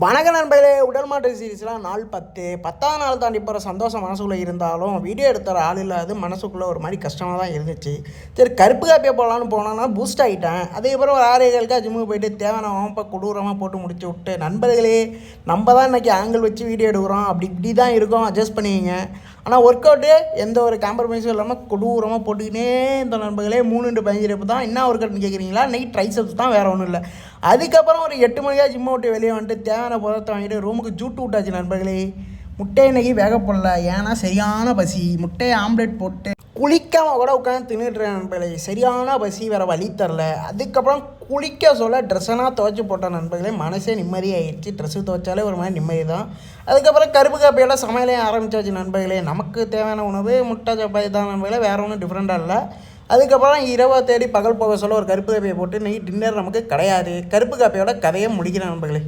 வணக்க நண்பர்களே, உடல் மாற்று சீரீஸ்லாம் நாள் 10 நாள் தாண்டி போகிற சந்தோஷம் மனசுக்குள்ளே இருந்தாலும் வீடியோ எடுத்துகிற ஆள் இல்லாது மனசுக்குள்ளே ஒரு மாதிரி கஷ்டமாக தான் இருந்துச்சு. சரி, கருப்பு காப்பியை போடலான்னு போனோன்னா பூஸ்ட் ஆகிட்டேன். அதுக்கப்புறம் ஒரு 6 ஜிம்முக்கு போயிட்டு தேவையான இப்போ கொடூரமாக போட்டு முடிச்சு விட்டு, நண்பர்களே நம்ம தான் இன்றைக்கி ஆங்கிள் வச்சு வீடியோ எடுக்கிறோம், இப்படி தான் இருக்கும், அட்ஜஸ்ட் பண்ணிக்கிங்க. ஆனால் ஒர்க் அவுட்டு எந்த ஒரு காம்ப்ரமைஸும் இல்லாமல் கொடூரமாக போட்டுக்கினே இந்த நண்பர்களே 3-15 ரெப்பு தான். என்ன ஒர்க் அவுட்னு கேட்குறீங்களா? இன்றைக்கி ட்ரைசப்ஸ் தான், வேறு ஒன்றும் இல்லை. அதுக்கப்புறம் ஒரு 8 மணிக்காக ஜிம்மை விட்டு வெளியே வந்துட்டு தேவையான புறத்தை வாங்கிட்டு ரூமுக்கு ஜூட்டு விட்டாச்சு நண்பர்களே. முட்டை இன்றைக்கி வேக போடல, ஏன்னா சரியான பசி. முட்டையை ஆம்லேட் போட்டு குளிக்காமல் கூட உட்காந்து தின்னுட்டுறேன் நண்பர்களே. சரியான பசி, வேறு வழி தரல. அதுக்கப்புறம் குளிக்க சொல்ல ட்ரெஸ்ஸெல்லாம் துவைச்சி போட்டேன் நண்பர்களே. மனசே நிம்மதியாகிடுச்சு. ட்ரெஸ்ஸு துவைச்சாலே ஒரு மாதிரி நிம்மதி தான். அதுக்கப்புறம் கருப்பு காப்பியோட சமையலையும் ஆரம்பித்தாச்சு நண்பர்களே. நமக்கு தேவையான உணவு முட்டை சப்பாத்தி தான் நண்பர்களே, வேறு ஒன்றும் டிஃப்ரெண்ட்டாக இல்லை. அதுக்கப்புறம் இரவை தேடி பகல் போக சொல்ல ஒரு கருப்பு காப்பியை போட்டு இன்றைக்கி டின்னர் நமக்கு கிடையாது. கருப்பு காப்பியோட கதையை முடிக்கிறேன் நண்பர்களே.